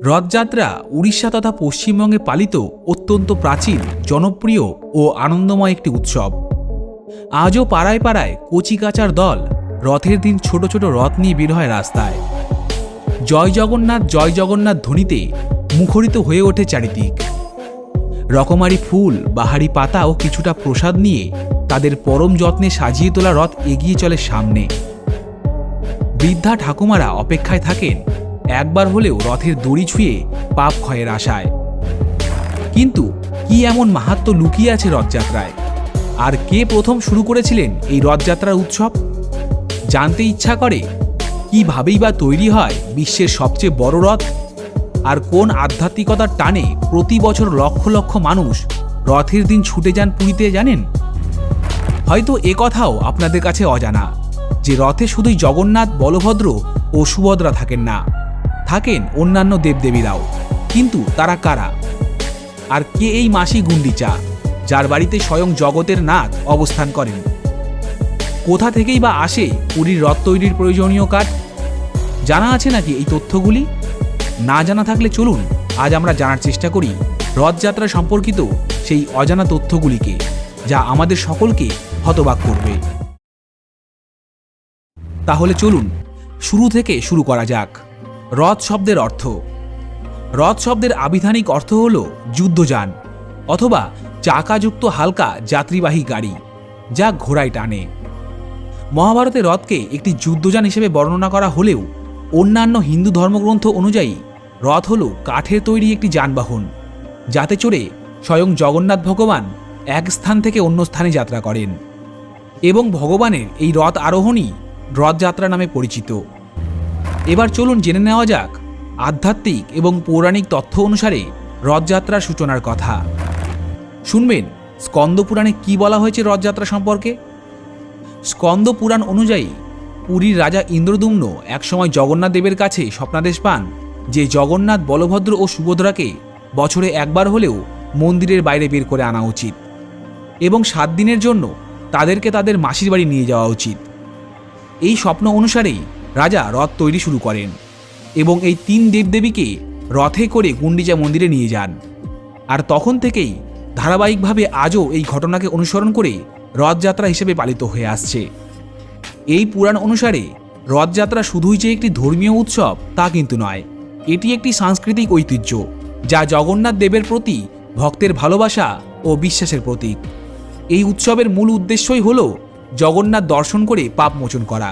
রথযাত্রা উড়িষ্যা তথা পশ্চিমবঙ্গে পালিত অত্যন্ত প্রাচীন, জনপ্রিয় ও আনন্দময় একটি উৎসব। আজও পাড়ায় পাড়ায় কচিকাচার দল রথের দিন ছোট ছোট রথ নিয়ে বের হয় রাস্তায়। জয় জগন্নাথ ধ্বনিতে মুখরিত হয়ে ওঠে চারিদিক। রকমারি ফুল, বাহারি পাতা ও কিছুটা প্রসাদ নিয়ে তাদের পরম যত্নে সাজিয়ে তোলা রথ এগিয়ে চলে সামনে। বৃদ্ধা ঠাকুমারা অপেক্ষায় থাকেন একবার হলেও রথের দড়ি ছুঁয়ে পাপ ক্ষয়ের আশায়। কিন্তু কি এমন মাহাত্ম্য লুকিয়ে আছে রথযাত্রায়? আর কে প্রথম শুরু করেছিলেন এই রথযাত্রার উৎসব? জানতে ইচ্ছা করে কিভাবেই বা তৈরি হয় বিশ্বের সবচেয়ে বড় রথ? আর কোন আধ্যাত্মিকতার টানে প্রতি বছর লক্ষ লক্ষ মানুষ রথের দিন ছুটে যান পুরীতে, জানেন? হয়তো এ কথাও আপনাদের কাছে অজানা যে রথে শুধুই জগন্নাথ, বলভদ্র ও সুভদ্রা থাকেন না, থাকেন অন্যান্য দেবদেবীরাও। কিন্তু তারা কারা? আর কে এই মাসি গুন্ডিচা, যার বাড়িতে স্বয়ং জগতের নাথ অবস্থান করেন? কোথা থেকেই বা আসে পুরীর রথ তৈরির প্রয়োজনীয় কাঠ? জানা আছে নাকি এই তথ্যগুলি? না জানা থাকলে চলুন আজ আমরা জানার চেষ্টা করি রথযাত্রা সম্পর্কিত সেই অজানা তথ্যগুলিকে, যা আমাদের সকলকে হতবাক করবে। তাহলে চলুন শুরু থেকে শুরু করা যাক। রথ শব্দের অর্থ। রথ শব্দের আবিধানিক অর্থ হল যুদ্ধযান অথবা চাকাযুক্ত হালকা যাত্রীবাহী গাড়ি, যা ঘোড়ায় টানে। মহাভারতে রথকে একটি যুদ্ধযান হিসেবে বর্ণনা করা হলেও অন্যান্য হিন্দু ধর্মগ্রন্থ অনুযায়ী রথ হল কাঠের তৈরি একটি যানবাহন, যাতে চড়ে স্বয়ং জগন্নাথ ভগবান এক স্থান থেকে অন্য স্থানে যাত্রা করেন। এবং ভগবানের এই রথ আরোহণই রথযাত্রা নামে পরিচিত। এবার চলুন জেনে নেওয়া যাক আধ্যাত্মিক এবং পৌরাণিক তথ্য অনুসারে রথযাত্রার সূচনার কথা। শুনবেন স্কন্দ পুরাণে কি বলা হয়েছে রথযাত্রা সম্পর্কে। স্কন্দ পুরাণ অনুযায়ী পুরীর রাজা ইন্দ্রদুম্ন একসময় জগন্নাথ দেবের কাছে স্বপ্নাদেশ পান যে জগন্নাথ, বলভদ্র ও সুভদ্রাকে বছরে একবার হলেও মন্দিরের বাইরে বের করে আনা উচিত এবং 7 দিনের জন্য তাদেরকে তাদের মাসির বাড়ি নিয়ে যাওয়া উচিত। এই স্বপ্ন অনুসারেই রাজা রথ তৈরি শুরু করেন এবং এই 3 দেবদেবীকে রথে করে গুন্ডিচা মন্দিরে নিয়ে যান। আর তখন থেকেই ধারাবাহিকভাবে আজও এই ঘটনাকে অনুসরণ করে রথযাত্রা হিসেবে পালিত হয়ে আসছে। এই পুরাণ অনুসারে রথযাত্রা শুধুই যে একটি ধর্মীয় উৎসব তা কিন্তু নয়, এটি একটি সাংস্কৃতিক ঐতিহ্য যা জগন্নাথ দেবের প্রতি ভক্তের ভালোবাসা ও বিশ্বাসের প্রতীক। এই উৎসবের মূল উদ্দেশ্যই হল জগন্নাথ দর্শন করে পাপ মোচন করা।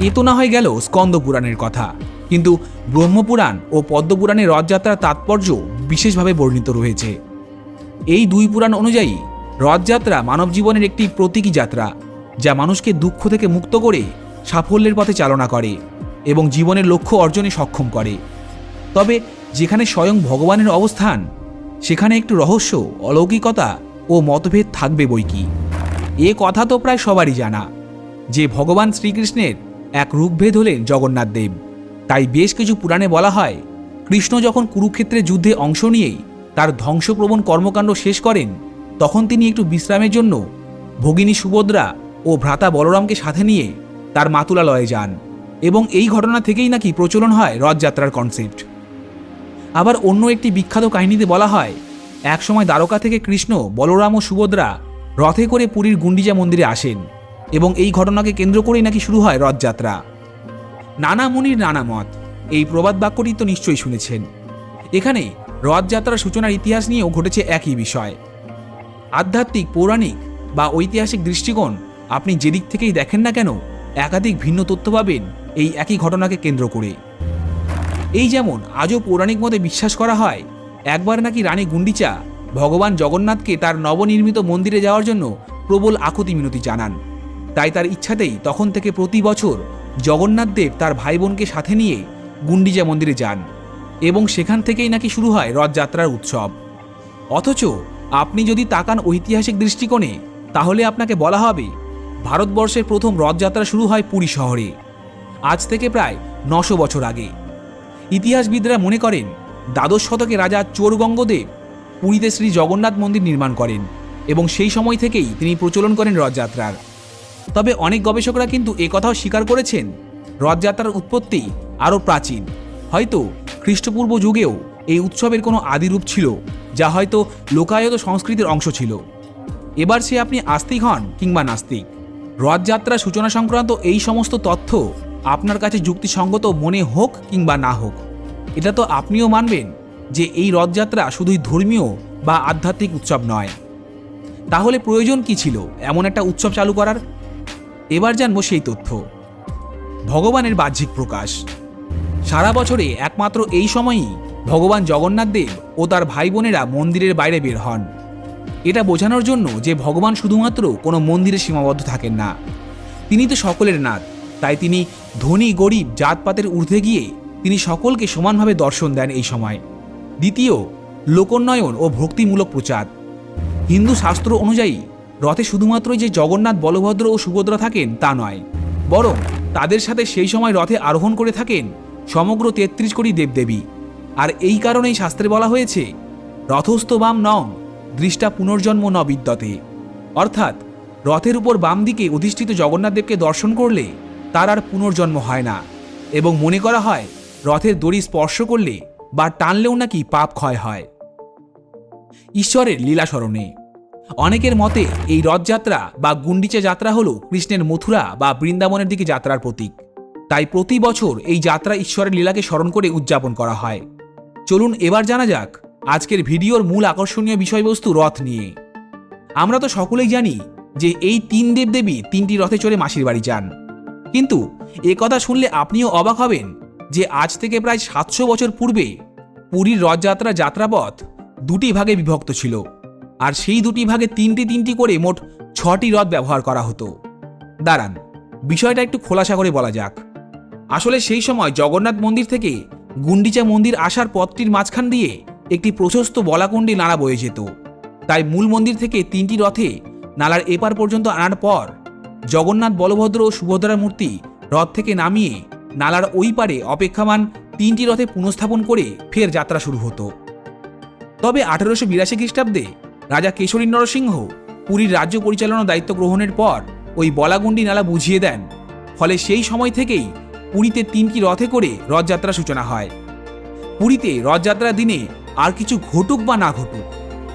এ তো না হয়ে গেল স্কন্দ পুরাণের কথা, কিন্তু ব্রহ্মপুরাণ ও পদ্মপুরাণে রথযাত্রার তাৎপর্য বিশেষভাবে বর্ণিত রয়েছে। এই 2 পুরাণ অনুযায়ী রথযাত্রা মানব জীবনের একটি প্রতীকী যাত্রা, যা মানুষকে দুঃখ থেকে মুক্ত করে সাফল্যের পথে চালনা করে এবং জীবনের লক্ষ্য অর্জনে সক্ষম করে। তবে যেখানে স্বয়ং ভগবানের অবস্থান, সেখানে একটু রহস্য, অলৌকিকতা ও মতভেদ থাকবে বইকি। এ কথা তো প্রায় সবারই জানা যে ভগবান শ্রীকৃষ্ণের এক রূপভেদ হলেন জগন্নাথ দেব। তাই বেশ কিছু পুরাণে বলা হয় কৃষ্ণ যখন কুরুক্ষেত্রে যুদ্ধে অংশ নিয়েই তার ধ্বংসপ্রবণ কর্মকাণ্ড শেষ করেন, তখন তিনি একটু বিশ্রামের জন্য ভগিনী সুভদ্রা ও ভ্রাতা বলরামকে সাথে নিয়ে তার মাতুলালয়ে যান এবং এই ঘটনা থেকেই নাকি প্রচলন হয় রথযাত্রার কনসেপ্ট। আবার অন্য একটি বিখ্যাত কাহিনীতে বলা হয় একসময় দ্বারকা থেকে কৃষ্ণ, বলরাম ও সুভদ্রা রথে করে পুরীর গুন্ডিচা মন্দিরে আসেন এবং এই ঘটনাকে কেন্দ্র করেই নাকি শুরু হয় রথযাত্রা। নানা মুনির নানা মত, এই প্রবাদ বাক্যটি তো নিশ্চয়ই শুনেছেন। এখানে রথযাত্রার সূচনার ইতিহাস নিয়েও ঘটেছে একই বিষয়। আধ্যাত্মিক, পৌরাণিক বা ঐতিহাসিক দৃষ্টিকোণ আপনি যেদিক থেকেই দেখেন না কেন, একাধিক ভিন্ন তথ্য পাবেন এই একই ঘটনাকে কেন্দ্র করে। এই যেমন আজও পৌরাণিক মতে বিশ্বাস করা হয় একবার নাকি রানী গুন্ডিচা ভগবান জগন্নাথকে তার নবনির্মিত মন্দিরে যাওয়ার জন্য প্রবল আকুতি মিনতি জানান। তাই তার ইচ্ছাতেই তখন থেকে প্রতি বছর জগন্নাথ দেব তার ভাই বোনকে সাথে নিয়ে গুন্ডিচা মন্দিরে যান এবং সেখান থেকেই নাকি শুরু হয় রথযাত্রার উৎসব। অথচ আপনি যদি তাকান ঐতিহাসিক দৃষ্টিকোণে, তাহলে আপনাকে বলা হবে ভারতবর্ষের প্রথম রথযাত্রা শুরু হয় পুরী শহরে, আজ থেকে প্রায় 900 বছর আগে। ইতিহাসবিদরা মনে করেন দ্বাদশ শতকে রাজা চোরগঙ্গদেব পুরীতে শ্রী জগন্নাথ মন্দির নির্মাণ করেন এবং সেই সময় থেকেই তিনি প্রচলন করেন রথযাত্রার। তবে অনেক গবেষকরা কিন্তু একথাও স্বীকার করেছেন রথযাত্রার উৎপত্তি আরও প্রাচীন, হয়তো খ্রিস্টপূর্ব যুগেও এই উৎসবের কোনো আদিরূপ ছিল, যা হয়তো লোকায়ত সংস্কৃতির অংশ ছিল। এবার সে আপনি আস্তিক হন কিংবা নাস্তিক, রথযাত্রা সূচনা সংক্রান্ত এই সমস্ত তথ্য আপনার কাছে যুক্তিসঙ্গত মনে হোক কিংবা না হোক, এটা তো আপনিও মানবেন যে এই রথযাত্রা শুধুই ধর্মীয় বা আধ্যাত্মিক উৎসব নয়। তাহলে প্রয়োজন কি ছিল এমন একটা উৎসব চালু করার? এবার জানবো সেই তথ্য। ভগবানের বাহ্যিক প্রকাশ। সারা বছরে একমাত্র এই সময়ই ভগবান জগন্নাথ দেব ও তার ভাই বোনেরা মন্দিরের বাইরে বের হন। এটা বোঝানোর জন্য যে ভগবান শুধুমাত্র কোনো মন্দিরে সীমাবদ্ধ থাকেন না, তিনি তো সকলের নাথ। তাই তিনি ধনী গরিব জাতপাতের ঊর্ধ্বে গিয়ে তিনি সকলকে সমানভাবে দর্শন দেন এই সময়। দ্বিতীয়, লোকোন্নয়ন ও ভক্তিমূলক প্রচার। হিন্দু শাস্ত্র অনুযায়ী রথে শুধুমাত্র যে জগন্নাথ, বলভদ্র ও সুভদ্রা থাকেন তা নয়, বরং তাদের সাথে সেই সময় রথে আরোহণ করে থাকেন সমগ্র ৩৩ কোটি দেবদেবী। আর এই কারণেই শাস্ত্রে বলা হয়েছে, রথস্থ বাম নং দৃষ্টা পুনর্জন্ম ন বিদ্যতে, অর্থাৎ রথের উপর বাম দিকে অধিষ্ঠিত জগন্নাথ দেবকে দর্শন করলে তার আর পুনর্জন্ম হয় না, এবং মনে করা হয় রথের দড়ি স্পর্শ করলে বা টানলেও নাকি পাপ ক্ষয় হয়। ঈশ্বরের লীলা স্মরণে। অনেকের মতে এই রথযাত্রা বা গুন্ডিচা যাত্রা হল কৃষ্ণের মথুরা বা বৃন্দাবনের দিকে যাত্রার প্রতীক। তাই প্রতি বছর এই যাত্রা ঈশ্বরের লীলাকে স্মরণ করে উদযাপন করা হয়। চলুন এবার জানা যাক আজকের ভিডিওর মূল আকর্ষণীয় বিষয়বস্তু, রথ নিয়ে। আমরা তো সকলেই জানি যে এই ৩ দেবদেবী ৩টি রথে চড়ে মাসির বাড়ি যান, কিন্তু এ কথা শুনলে আপনিও অবাক হবেন যে আজ থেকে প্রায় ৭০০ বছর পূর্বে পুরীর রথযাত্রা যাত্রাপথ ২টি ভাগে বিভক্ত ছিল, আর সেই ২টি ভাগে ৩টি করে মোট ৬টি রথ ব্যবহার করা হতো। দাঁড়ান, বিষয়টা একটু খোলাসা করে বলা যাক। আসলে সেই সময় জগন্নাথ মন্দির থেকে গুন্ডিচা মন্দির আসার পথটির মাঝখান দিয়ে একটি প্রশস্ত বলাকুণ্ডি নালা বয়ে যেত। তাই মূল মন্দির থেকে ৩টি রথে নালার এপার পর্যন্ত আনার পর জগন্নাথ, বলভদ্র ও সুভদ্রার মূর্তি রথ থেকে নামিয়ে নালার ওই পারে অপেক্ষমান ৩টি রথে পুনঃস্থাপন করে ফের যাত্রা শুরু হতো। তবে ১৮৮২ খ্রিস্টাব্দে রাজা কেশরী নরসিংহ পুরীর রাজ্য পরিচালনার দায়িত্ব গ্রহণের পর ওই বলাগুন্ডি নালা বুঝিয়ে দেন। ফলে সেই সময় থেকেই পুরীতে ৩টি রথে করে রথযাত্রা সূচনা হয়। পুরীতে রথযাত্রার দিনে আর কিছু ঘটুক বা না ঘটুক,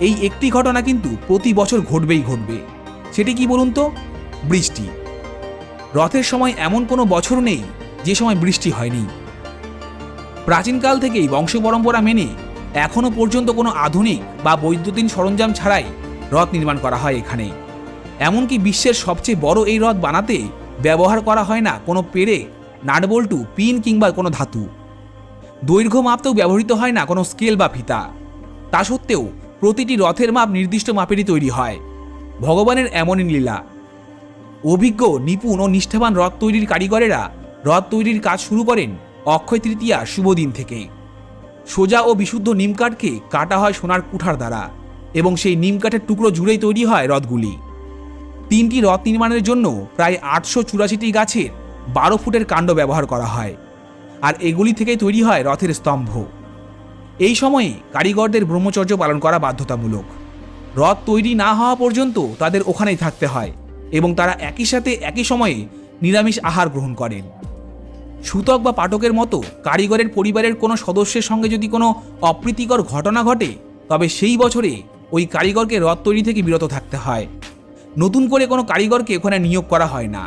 এই একটি ঘটনা কিন্তু প্রতি বছর ঘটবেই ঘটবে। সেটি কি বলুন তো? বৃষ্টি। রথের সময় এমন কোনো বছর নেই যে সময় বৃষ্টি হয়নি। প্রাচীনকাল থেকেই বংশ পরম্পরা মেনে এখনো পর্যন্ত কোনো আধুনিক বা বৈদ্যুতিন সরঞ্জাম ছাড়াই রথ নির্মাণ করা হয় এখানে। এমনকি বিশ্বের সবচেয়ে বড় এই রথ বানাতে ব্যবহার করা হয় না কোনো পেরে, নাটবল্টু, পিন কিংবা কোনো ধাতু। দৈর্ঘ্য মাপতেও ব্যবহৃত হয় না কোনো স্কেল বা ফিতা। তা সত্ত্বেও প্রতিটি রথের মাপ নির্দিষ্ট মাপেরই তৈরি হয়। ভগবানের এমনই লীলা। অভিজ্ঞ, নিপুণ ও নিষ্ঠাবান রথ তৈরির কারিগরেরা রথ তৈরির কাজ শুরু করেন অক্ষয় তৃতীয়া শুভ দিন থেকে। সোজা ও বিশুদ্ধ নিমকাঠকে কাটা হয় সোনার কুঠার দ্বারা, এবং সেই নিমকাঠের টুকরো জুড়েই তৈরি হয় রথগুলি। ৩টি রথ নির্মাণের জন্য প্রায় ৮৮৪টি গাছের ১২ ফুটের কাণ্ড ব্যবহার করা হয়, আর এগুলি থেকেই তৈরি হয় রথের স্তম্ভ। এই সময়ে কারিগরদের ব্রহ্মচর্য পালন করা বাধ্যতামূলক। রথ তৈরি না হওয়া পর্যন্ত তাদের ওখানেই থাকতে হয়, এবং তারা একই সাথে একই সময়ে নিরামিষ আহার গ্রহণ করেন। সূতক বা পাঠকের মতো কারিগরের পরিবারের কোনো সদস্যের সঙ্গে যদি কোনো অপ্রীতিকর ঘটনা ঘটে, তবে সেই বছরে ওই কারিগরকে রথ তৈরি থেকে বিরত থাকতে হয়। নতুন করে কোনো কারিগরকে ওখানে নিয়োগ করা হয় না।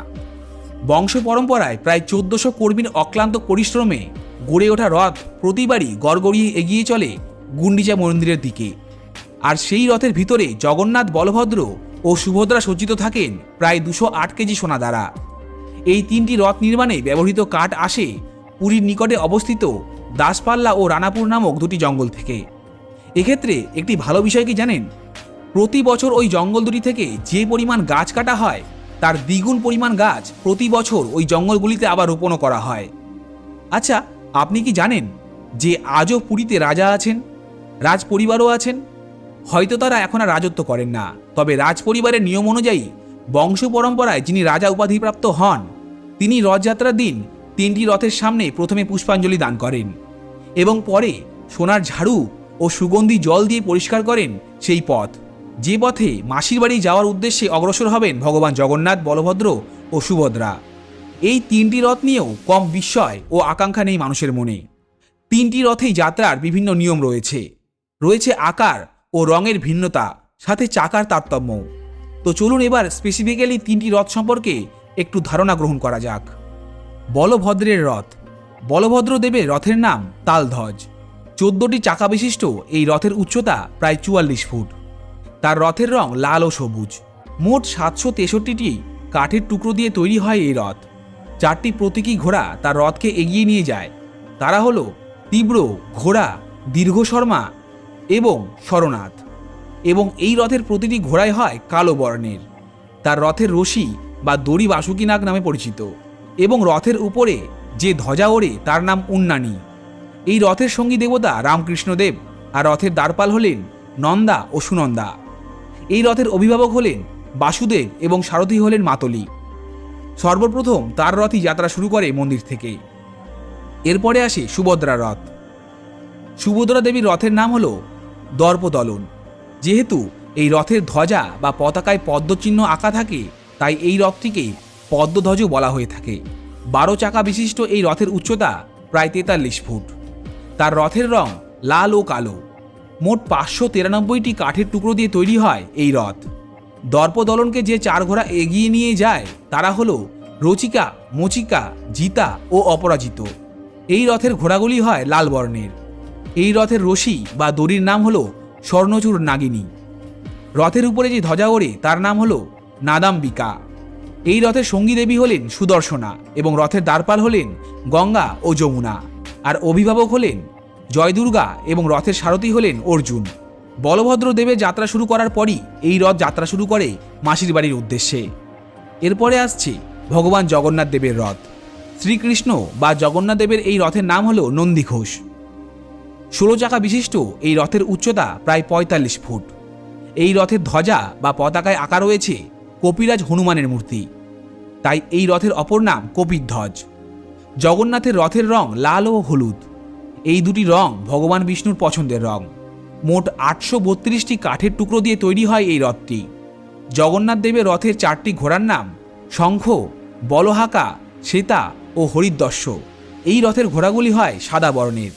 বংশ পরম্পরায় প্রায় ১৪০০ কর্মীর অক্লান্ত পরিশ্রমে গড়ে ওঠা রথ প্রতিবারই গড়গড়িয়ে এগিয়ে চলে গুন্ডিচা মন্দিরের দিকে। আর সেই রথের ভিতরে জগন্নাথ, বলভদ্র ও সুভদ্রা সজ্জিত থাকেন প্রায় ২০৮ কেজি সোনা দ্বারা। এই ৩টি রথ নির্মাণে ব্যবহৃত কাঠ আসে পুরীর নিকটে অবস্থিত দাসপাল্লা ও রানাপুর নামক ২টি জঙ্গল থেকে। এক্ষেত্রে একটি ভালো বিষয় কি জানেন? প্রতি বছর ওই জঙ্গল দুটি থেকে যে পরিমাণ গাছ কাটা হয়, তার দ্বিগুণ পরিমাণ গাছ প্রতি বছর ওই জঙ্গলগুলিতে আবার রোপণও করা হয়। আচ্ছা, আপনি কি জানেন যে আজও পুরীতে রাজা আছেন, রাজ পরিবারও আছেন? হয়তো তারা এখন আর রাজত্ব করেন না, তবে রাজ পরিবারের নিয়ম অনুযায়ী বংশ পরম্পরায় যিনি রাজা উপাধিপ্রাপ্ত হন, তিনি রথযাত্রার দিন ৩টি রথের সামনে প্রথমে পুষ্পাঞ্জলি দান করেন, এবং পরে সোনার ঝাড়ু ও সুগন্ধি জল দিয়ে পরিষ্কার করেন সেই পথ, যে পথে মাসির বাড়ি যাওয়ার উদ্দেশ্যে অগ্রসর হবেন ভগবান জগন্নাথ, বলভদ্র ও সুভদ্রা। এই ৩টি রথ নিয়েও কম বিস্ময় ও আকাঙ্ক্ষা নেই মানুষের মনে। তিনটি রথেই যাত্রার বিভিন্ন নিয়ম রয়েছে। রয়েছে আকার ও রঙের ভিন্নতা, সাথে চাকার তারতম্য। তো চলুন এবার স্পেসিফিক্যালি তিনটি রথ সম্পর্কে একটু ধারণা গ্রহণ করা যাক। বলভদ্রের রথ। বলভদ্র দেবের রথের নাম তালধ্বজ। 14টি চাকা বিশিষ্ট এই রথের উচ্চতা প্রায় 44 ফুট। তার রথের রং লাল ও সবুজ। মোট 763টি কাঠের টুকরো দিয়ে তৈরি হয় এই রথ। 4টি প্রতীকী ঘোড়া তার রথকে এগিয়ে নিয়ে যায়। তারা হলো তীব্র, ঘোড়া, দীর্ঘ শর্মা এবং শরনাথ। এবং এই রথের প্রতিটি ঘোড়াই হয় কালো বর্ণের। তার রথের রশি বা দড়ি বাসুকীনাগ নামে পরিচিত। এবং রথের উপরে যে ধ্বজা ওড়ে তার নাম উন্নানী। এই রথের সঙ্গী দেবতা রামকৃষ্ণদেব, আর রথের দ্বারপাল হলেন নন্দা ও সুনন্দা। এই রথের অভিভাবক হলেন বাসুদেব এবং সারথী হলেন মাতলি। সর্বপ্রথম তার রথই যাত্রা শুরু করে মন্দির থেকে। এরপরে আসে সুভদ্রা রথ। সুভদ্রা দেবীর রথের নাম হল দর্পদলন। যেহেতু এই রথের ধ্বজা বা পতাকায় পদ্মচিহ্ন আঁকা থাকে, তাই এই রথটিকে পদ্মধ্বজও বলা হয়ে থাকে। 12 চাকা বিশিষ্ট এই রথের উচ্চতা প্রায় 43 ফুট। তার রথের রং লাল ও কালো। মোট 593টি কাঠের টুকরো দিয়ে তৈরি হয় এই রথ। দর্পদলনকে যে 4 ঘোড়া এগিয়ে নিয়ে যায় তারা হলো রচিকা, মচিকা, জিতা ও অপরাজিত। এই রথের ঘোড়াগুলি হয় লাল বর্ণের। এই রথের রশি বা দড়ির নাম হলো স্বর্ণচূড় নাগিনী। রথের উপরে যে ধ্বজা ওড়ে তার নাম হলো নাদাম্বিকা। এই রথের সঙ্গী দেবী হলেন সুদর্শনা এবং রথের দ্বারপাল হলেন গঙ্গা ও যমুনা। আর অভিভাবক হলেন জয়দুর্গা এবং রথের সারথী হলেন অর্জুন। বলভদ্র দেবের যাত্রা শুরু করার পরই এই রথ যাত্রা শুরু করে মাসির বাড়ির উদ্দেশ্যে। এরপরে আসছে ভগবান জগন্নাথ দেবের রথ। শ্রীকৃষ্ণ বা জগন্নাথ দেবের এই রথের নাম হলো নন্দীঘোষ। 16 চাকা বিশিষ্ট এই রথের উচ্চতা প্রায় 45 ফুট। এই রথের ধ্বজা বা পতাকায় আঁকা রয়েছে কপিরাজ হনুমানের মূর্তি, তাই এই রথের অপর নাম কপিধ্বজ। জগন্নাথের রথের রং লাল ও হলুদ। এই দুটি রং ভগবান বিষ্ণুর পছন্দের রং। মোট 832টি কাঠের টুকরো দিয়ে তৈরি হয় এই রথটি। জগন্নাথ দেবের রথের 4টি ঘোড়ার নাম শঙ্খ, বলহাকা, শ্বেতা ও হরিদ্বস্য। এই রথের ঘোড়াগুলি হয় সাদা বর্ণের।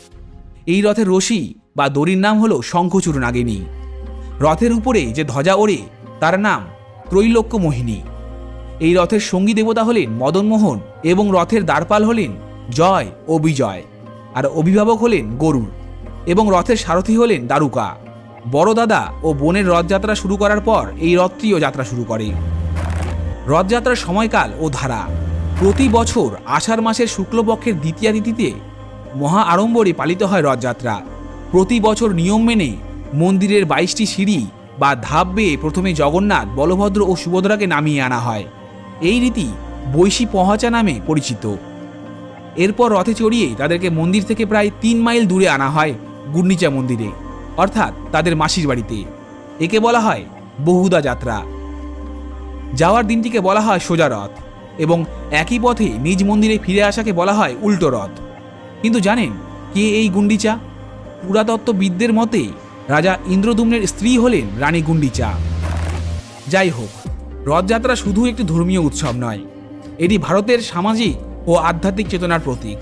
এই রথের রশি বা দড়ির নাম হলো শঙ্খচূড় নাগিনী। রথের উপরে যে ধ্বজা ওড়ে তার নাম ত্রৈলোক্য মোহিনী। এই রথের সঙ্গী দেবতা হলেন মদনমোহন এবং রথের দ্বারপাল হলেন জয় ও বিজয়। আর অভিভাবক হলেন গরুড় এবং রথের সারথী হলেন দারুকা। বড় দাদা ও বোনের রথযাত্রা শুরু করার পর এই রথটিও যাত্রা শুরু করে। রথযাত্রার সময়কাল ও ধারা। প্রতি বছর আষাঢ় মাসের শুক্লপক্ষের দ্বিতীয়া তিথিতে মহা আড়ম্বরে পালিত হয় রথযাত্রা। প্রতি বছর নিয়ম মেনে মন্দিরের 22টি সিঁড়ি বা ধাপ বেয়ে প্রথমে জগন্নাথ, বলভদ্র ও সুভদ্রাকে নামিয়ে আনা হয়। এই রীতি বৈশী পহাচা নামে পরিচিত। এরপর রথে চড়িয়ে তাদেরকে মন্দির থেকে প্রায় 3 মাইল দূরে আনা হয় গুন্ডিচা মন্দিরে, অর্থাৎ তাদের মাসির বাড়িতে। একে বলা হয় বহুদা যাত্রা। যাওয়ার দিনটিকে বলা হয় সোজা রথ এবং একই পথে নিজ মন্দিরে ফিরে আসাকে বলা হয় উল্টো রথ। কিন্তু জানেন কে এই গুন্ডিচা? পুরাতত্ত্ববিদদের মতে রাজা ইন্দ্রদুম্নের স্ত্রী হলেন রানী গুন্ডিচা। যাই হোক, রথযাত্রা শুধু একটি ধর্মীয় উৎসব নয়, এটি ভারতের সামাজিক ও আধ্যাত্মিক চেতনার প্রতীক।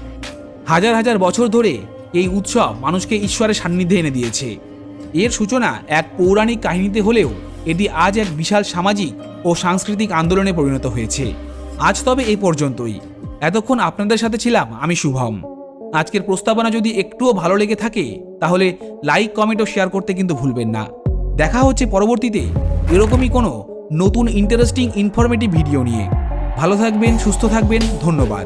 হাজার হাজার বছর ধরে এই উৎসব মানুষকে ঈশ্বরের সান্নিধ্যে এনে দিয়েছে। এর সূচনা এক পৌরাণিক কাহিনীতে হলেও এটি আজ এক বিশাল সামাজিক ও সাংস্কৃতিক আন্দোলনে পরিণত হয়েছে। আজ তবে এই পর্যন্তই। এতক্ষণ আপনাদের সাথে ছিলাম আমি শুভম। আজকের প্রস্তাবনা যদি একটুও ভালো লেগে থাকে তাহলে লাইক, কমেন্ট ও শেয়ার করতে কিন্তু ভুলবেন না। দেখা হচ্ছে পরবর্তীতে এরকমই কোনো নতুন ইন্টারেস্টিং ইনফরমেটিভ ভিডিও নিয়ে। ভালো থাকবেন, সুস্থ থাকবেন, ধন্যবাদ।